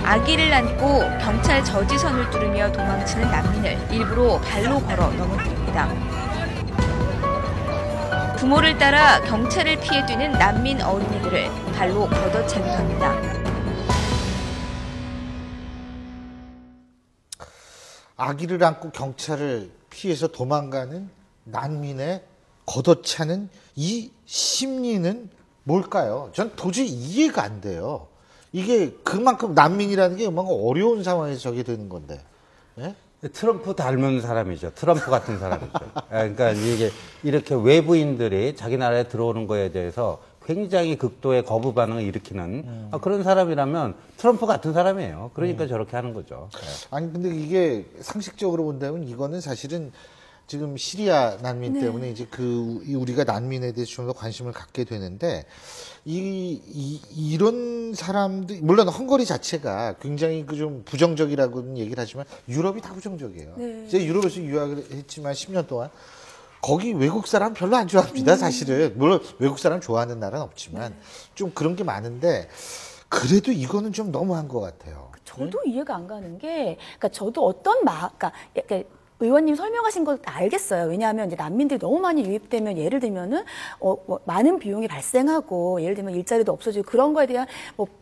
아기를 안고 경찰 저지선을 뚫으며 도망치는 난민을 일부러 발로 걸어 넘어뜨립니다. 부모를 따라 경찰을 피해 뛰는 난민 어린이들을 발로 걷어차기도 합니다. 아기를 안고 경찰을 피해서 도망가는 난민의 걷어차는 이 심리는 뭘까요? 전 도저히 이해가 안 돼요. 이게 그만큼 난민이라는 게 얼마나 어려운 상황에서 저게 되는 건데. 예? 트럼프 닮은 사람이죠. 트럼프 같은 사람이죠. 그러니까 이게 이렇게 외부인들이 자기 나라에 들어오는 거에 대해서 굉장히 극도의 거부 반응을 일으키는 그런 사람이라면 트럼프 같은 사람이에요. 그러니까 저렇게 하는 거죠. 아니 근데 이게 상식적으로 본다면 이거는 사실은 지금 시리아 난민 때문에 이제 우리가 난민에 대해서 좀 더 관심을 갖게 되는데 이런 사람들 물론 헝가리 자체가 굉장히 그 좀 부정적이라고는 얘기를 하지만 유럽이 다 부정적이에요. 네. 제가 유럽에서 유학을 했지만 10년 동안 거기 외국 사람 별로 안 좋아합니다. 사실은 물론 외국 사람 좋아하는 나라는 없지만 좀 그런 게 많은데 그래도 이거는 좀 너무한 것 같아요. 저도 이해가 안 가는 게 그러니까 저도 어떤 그러니까 의원님 설명하신 거 알겠어요. 왜냐하면 이제 난민들이 너무 많이 유입되면 예를 들면은 많은 비용이 발생하고 예를 들면 일자리도 없어지고 그런 거에 대한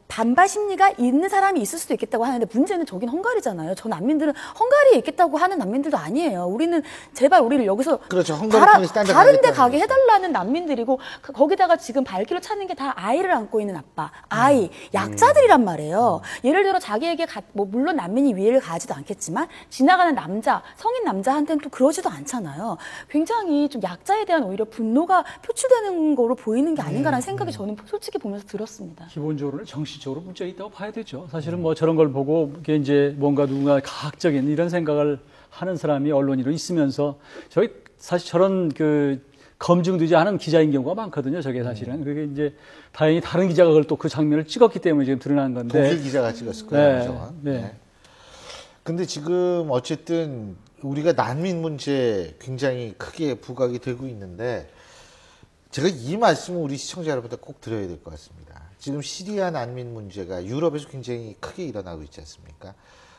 반발 심리가 있는 사람이 있을 수도 있겠다고 하는데 문제는 저긴 헝가리잖아요. 저 난민들은 헝가리에 있겠다고 하는 난민들도 아니에요. 우리는 제발 우리를 여기서 그렇죠. 다른 데 가게 해달라는 난민들이고 거기다가 지금 발길을 찾는 게 다 아이를 안고 있는 아빠, 아이, 약자들이란 말이에요. 예를 들어 자기에게 물론 난민이 위해를 가지도 않겠지만 지나가는 남자, 성인 남자한테는 또 그러지도 않잖아요. 굉장히 좀 약자에 대한 오히려 분노가 표출되는 거로 보이는 게 아닌가라는 생각이 저는 솔직히 보면서 들었습니다. 기본적으로는 정치적으로 문제가 있다고 봐야 되죠. 사실은 뭐 저런 걸 보고 이게 이제 뭔가 누군가 가학적인 이런 생각을 하는 사람이 언론인으로 있으면서 저희 사실 저런 검증되지 않은 기자인 경우가 많거든요. 저게 사실은 그게 이제 다행히 다른 기자가 그걸 또 그 장면을 찍었기 때문에 지금 드러난 건데. 독일 기자가 찍었을 거예요. 네. 근데 지금 어쨌든 우리가 난민 문제 굉장히 크게 부각이 되고 있는데 제가 이 말씀을 우리 시청자 여러분들 꼭 드려야 될 것 같습니다. 지금 시리아 난민 문제가 유럽에서 굉장히 크게 일어나고 있지 않습니까?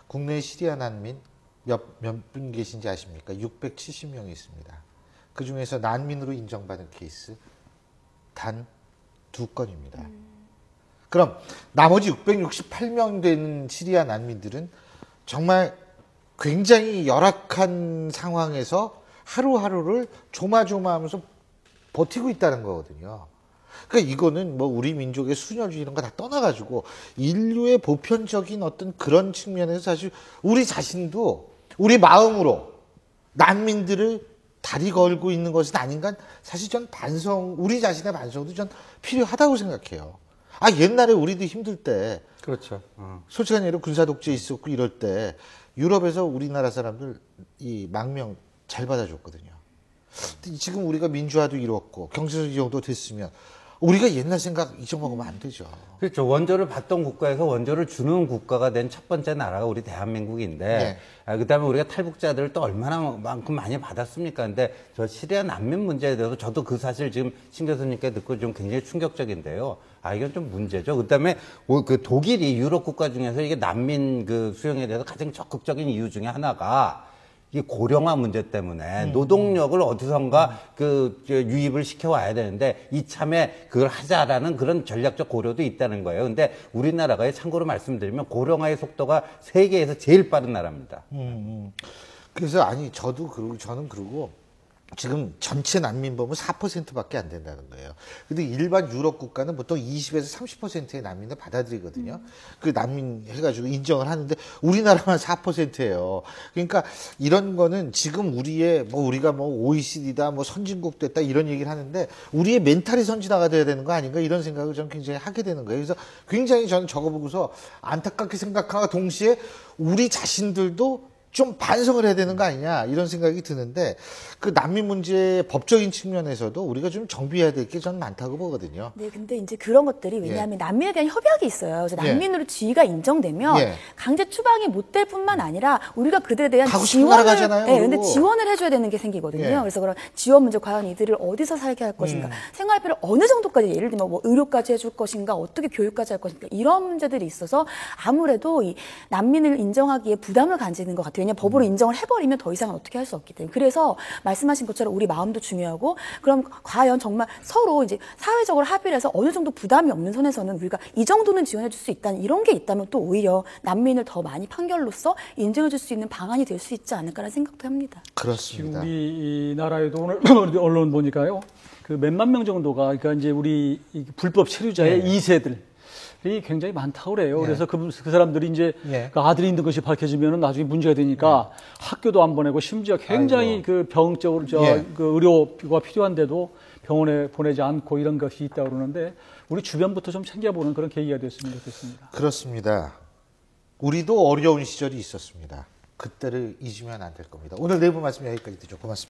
국내 시리아 난민 몇 분 계신지 아십니까? 670명이 있습니다. 그 중에서 난민으로 인정받은 케이스 단 2건입니다. 그럼 나머지 668명 되는 시리아 난민들은 정말 굉장히 열악한 상황에서 하루하루를 조마조마하면서 버티고 있다는 거거든요. 그러니까 이거는 뭐 우리 민족의 순혈주의 이런 거 다 떠나가지고 인류의 보편적인 어떤 그런 측면에서 사실 우리 자신도 우리 마음으로 난민들을 다리 걸고 있는 것은 아닌가? 사실 전 우리 자신의 반성도 전 필요하다고 생각해요. 옛날에 우리도 힘들 때. 그렇죠. 솔직한 예로 군사독재 있었고 이럴 때 유럽에서 우리나라 사람들 이 망명 잘 받아줬거든요. 지금 우리가 민주화도 이뤘고 경제적 정도 됐으면 우리가 옛날 생각 잊어먹으면 안 되죠. 그렇죠. 원조를 받던 국가에서 원조를 주는 국가가 된 첫 번째 나라가 우리 대한민국인데, 그다음에 우리가 탈북자들을 또 얼마나만큼 많이 받았습니까? 근데 저 시리아 난민 문제에 대해서 저도 그 사실 지금 신 교수님께 듣고 좀 굉장히 충격적인데요. 이건 좀 문제죠. 그다음에 그 독일이 유럽 국가 중에서 이게 난민 수용에 대해서 가장 적극적인 이유 중에 하나가 이 고령화 문제 때문에 노동력을 어디선가 유입을 시켜와야 되는데 이참에 그걸 하자라는 그런 전략적 고려도 있다는 거예요. 근데 우리나라가 참고로 말씀드리면 고령화의 속도가 세계에서 제일 빠른 나라입니다. 그래서 저는 그러고 지금 전체 난민 범은 4%밖에 안 된다는 거예요. 근데 일반 유럽 국가는 보통 20에서 30%의 난민을 받아들이거든요. 그 난민 해가지고 인정을 하는데 우리나라만 4%예요. 그러니까 이런 거는 지금 우리가 OECD다, 선진국 됐다 이런 얘기를 하는데 우리의 멘탈이 선진화가 돼야 되는 거 아닌가 이런 생각을 저는 굉장히 하게 되는 거예요. 그래서 굉장히 저는 저거 보고서 안타깝게 생각하고 동시에 우리 자신들도 좀 반성을 해야 되는 거 아니냐 이런 생각이 드는데 그 난민 문제 법적인 측면에서도 우리가 좀 정비해야 될 게 저는 많다고 보거든요. 네, 근데 이제 그런 것들이 왜냐하면 난민에 대한 협약이 있어요. 그래서 난민으로 지위가 인정되면 강제 추방이 못 될 뿐만 아니라 우리가 그들에 대한 가고 싶은 나라 가잖아요. 네, 근데 지원을 해줘야 되는 게 생기거든요. 그래서 그런 지원 문제 과연 이들을 어디서 살게 할 것인가, 생활비를 어느 정도까지 예를 들면 뭐 의료까지 해줄 것인가, 어떻게 교육까지 할 것인가 이런 문제들이 있어서 아무래도 이 난민을 인정하기에 부담을 가지는 것 같아요. 왜냐하면 법으로 인정을 해버리면 더 이상은 어떻게 할 수 없기 때문에. 그래서 말씀하신 것처럼 우리 마음도 중요하고 그럼 과연 정말 서로 이제 사회적으로 합의를 해서 어느 정도 부담이 없는 선에서는 우리가 이 정도는 지원해 줄 수 있다는 이런 게 있다면 또 오히려 난민을 더 많이 판결로서 인정해 줄 수 있는 방안이 될 수 있지 않을까라는 생각도 합니다. 그렇습니다. 우리 나라에도 오늘 언론 보니까요. 그 몇만 명 정도가 그러니까 이제 우리 이 불법 체류자의 2세들 이 굉장히 많다고 그래요. 그래서 그 사람들이 이제 그 아들이 있는 것이 밝혀지면 나중에 문제가 되니까 학교도 안 보내고 심지어 굉장히 그 병적으로 그 의료가 필요한데도 병원에 보내지 않고 이런 것이 있다고 그러는데 우리 주변부터 좀 챙겨보는 그런 계기가 됐으면 좋겠습니다. 그렇습니다. 우리도 어려운 시절이 있었습니다. 그때를 잊으면 안 될 겁니다. 오늘 내부 말씀 여기까지 듣죠. 고맙습니다.